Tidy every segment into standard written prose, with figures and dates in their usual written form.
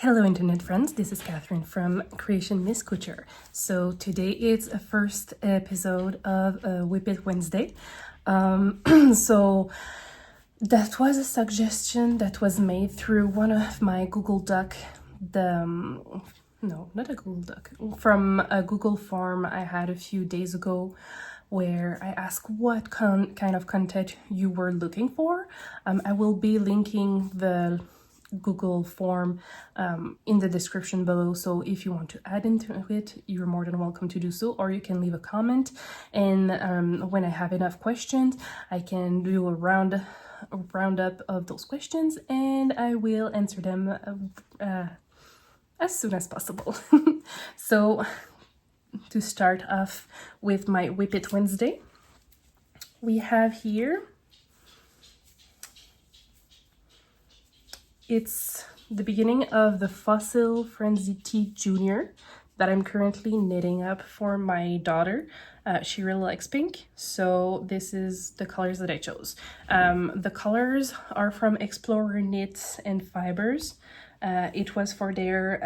Hello internet friends, this is Catherine from Creation Miss Couture. So today it's a first episode of Wip It Wednesday. So that was a suggestion that was made through one of my Google Doc, no, not a Google Doc, from a Google form I had a few days ago where I asked what kind of content you were looking for. I will be linking the Google form in the description below, so if you want to add into it, you're more than welcome to do so, or you can leave a comment, and when I have enough questions I can do a roundup of those questions and I will answer them as soon as possible. So to start off with my Wip It Wednesday, we have here, it's the beginning of the Fossil Frenzy Tea Junior that I'm currently knitting up for my daughter. She really likes pink, so this is the colors that I chose. The colors are from Explorer Knits and Fibers. It was for their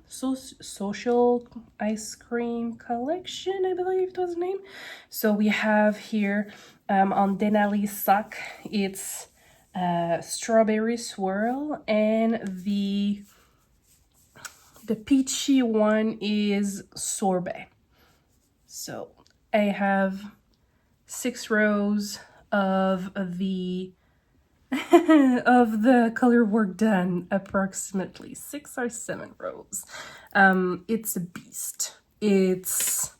social ice cream collection, I believe it was the name. So we have here on Denali sock, it's strawberry swirl, and the peachy one is sorbet. So I have 6 rows of the of the color work done, approximately 6 or 7 rows. It's a beast. It's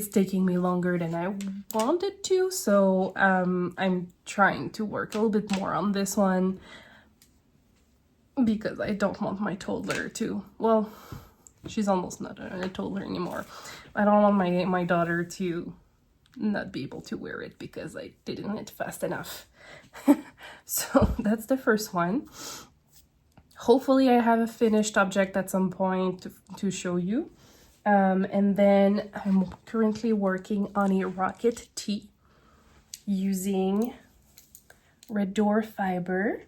taking me longer than I wanted to, so I'm trying to work a little bit more on this one because I don't want my toddler to, well, she's almost not a toddler anymore. I don't want my daughter to not be able to wear it because I didn't knit fast enough. So that's the first one. Hopefully I have a finished object at some point to show you. And then I'm currently working on a rocket tee using Red Door fiber.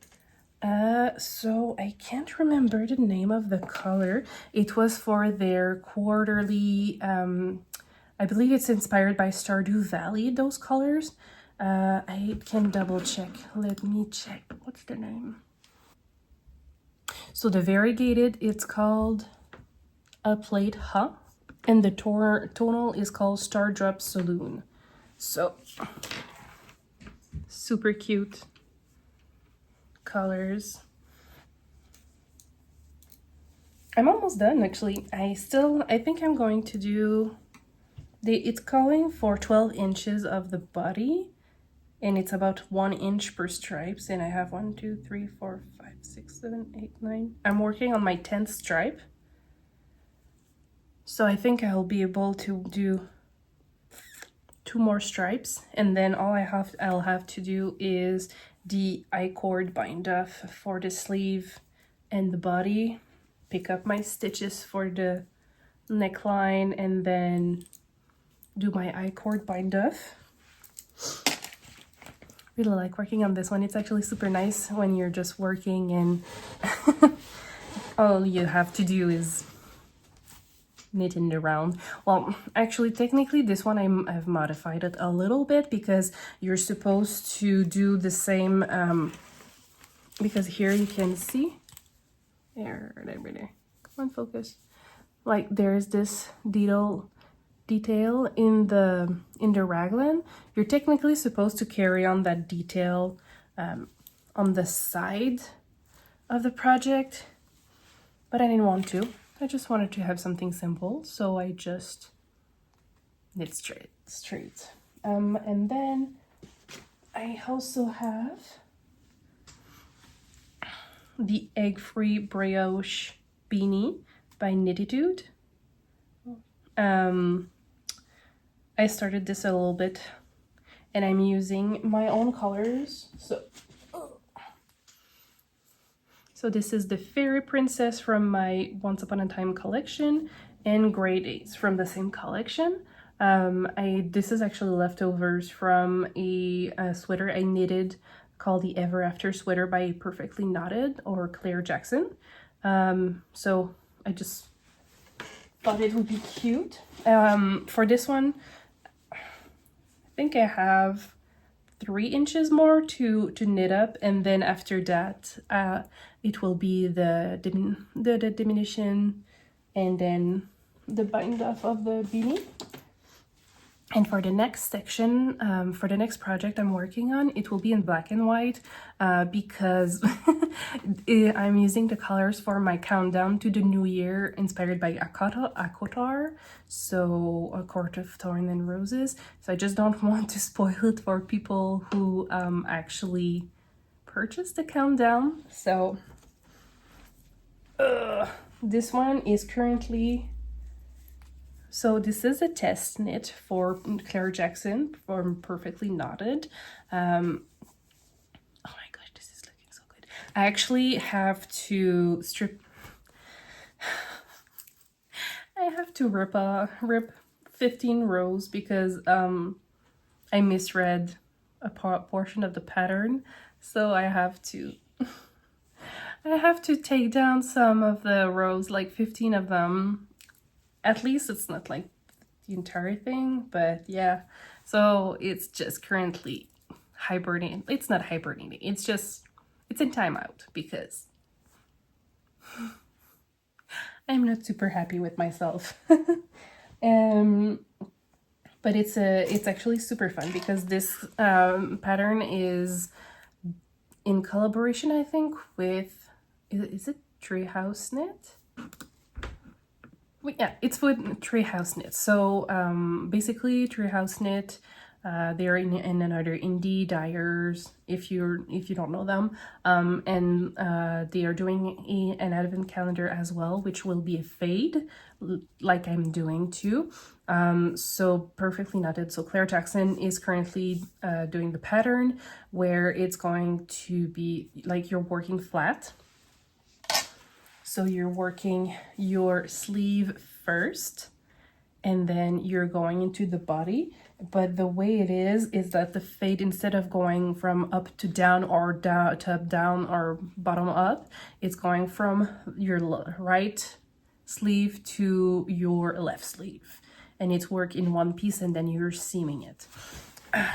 So I can't remember the name of the color. It was for their quarterly, I believe it's inspired by Stardew Valley, those colors. I can double check. Let me check. What's the name? So the variegated, it's called A Plate Huh? And the tonal is called Stardrop Saloon. So super cute colors. I'm almost done actually. I think I'm going to do it's calling for 12 inches of the body, and it's about 1 inch per stripes, and I have 1, 2, 3, 4, 5, 6, 7, 8, 9. I'm working on my 10th stripe. So I think I'll be able to do 2 more stripes, and then I'll have to do is the I-cord bind off for the sleeve and the body, pick up my stitches for the neckline, and then do my I-cord bind off. Really like working on this one. It's actually super nice when you're just working and all you have to do is knit it around. Well, actually technically this one I've modified it a little bit because you're supposed to do the same, because here you can see there, come on, focus, like there's this detail in the raglan. You're technically supposed to carry on that detail on the side of the project, but I didn't want to. I just wanted to have something simple, so I just knit straight. And then I also have the egg-free brioche beanie by Knitatude. I started this a little bit, and I'm using my own colors. So this is the Fairy Princess from my Once Upon a Time collection, and Grey Days from the same collection. This is actually leftovers from a sweater I knitted called the Ever After Sweater by Perfectly Knotted, or Claire Jackson. So I just thought it would be cute. For this one, I think I have 3 inches more to knit up, and then after that it will be the diminution and then the bind off of the beanie. And for the next section, for the next project I'm working on, it will be in black and white because I'm using the colors for my countdown to the new year inspired by Akotar, so A Court of Thorns and Roses. So I just don't want to spoil it for people who actually purchase the countdown. So this one is currently... So this is a test knit for Claire Jackson from Perfectly Knotted. Oh my gosh, this is looking so good. I actually have to rip 15 rows because I misread a portion of the pattern. So I have to take down some of the rows, like 15 of them. At least it's not like the entire thing, but yeah. So it's just currently hibernating. It's not hibernating. It's in timeout because I'm not super happy with myself. But it's actually super fun because this pattern is in collaboration, I think, with, is it Treehouse Knit? Yeah, it's with Treehouse Knit. So basically Treehouse Knit, they're in another indie dyers, if you don't know them, and they are doing an advent calendar as well, which will be a fade, like I'm doing too. So Perfectly Knotted, so Claire Jackson is currently doing the pattern where it's going to be like you're working flat. So you're working your sleeve first, and then you're going into the body. But the way it is that the fade, instead of going from up to down or down to up down or bottom up, it's going from your right sleeve to your left sleeve. And it's work in one piece, and then you're seaming it.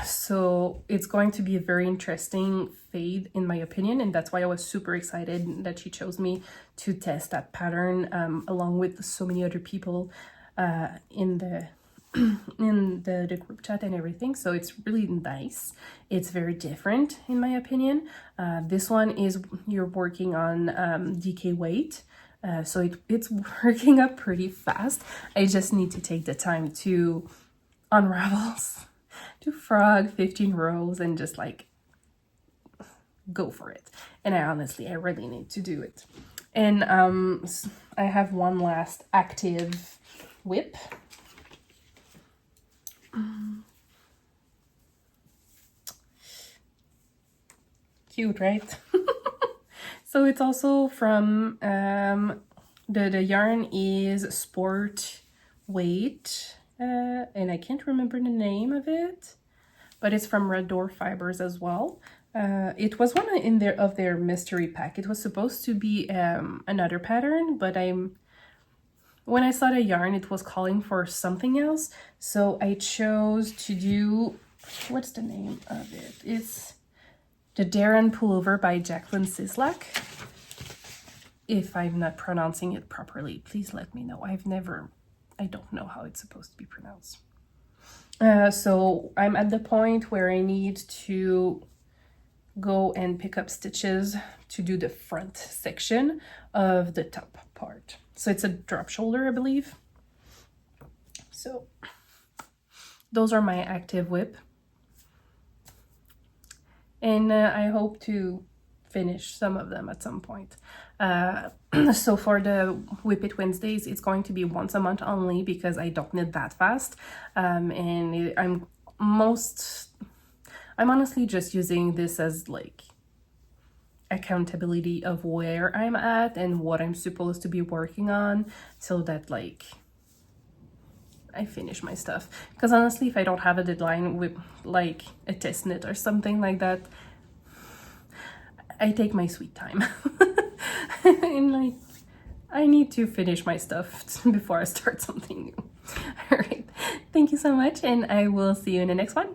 So it's going to be a very interesting fade in my opinion, and that's why I was super excited that she chose me to test that pattern along with so many other people in the group chat and everything. So it's really nice. It's very different in my opinion. This one is you're working on DK weight, so it's working up pretty fast. I just need to take the time to unravel, to frog 15 rows and just like go for it. And I really need to do it. And I have one last active whip. Cute, right? So it's also from the yarn is Sport Weight, and I can't remember the name of it, but it's from Red Door Fibers as well. It was one of their mystery pack. It was supposed to be another pattern, but when I saw the yarn, it was calling for something else, so I chose to do, what's the name of it? It's the Deren Pullover by Jacqueline Cieslak. If I'm not pronouncing it properly, please let me know. I don't know how it's supposed to be pronounced. So I'm at the point where I need to go and pick up stitches to do the front section of the top part. So it's a drop shoulder, I believe. So those are my active whip. And I hope to finish some of them at some point. So for the Wip It Wednesdays, it's going to be once a month only because I don't knit that fast. And I'm honestly just using this as like accountability of where I'm at and what I'm supposed to be working on, so that like I finish my stuff. Because honestly, if I don't have a deadline with like a test knit or something like that, I take my sweet time. And like, I need to finish my stuff before I start something new. All right, thank you so much, and I will see you in the next one.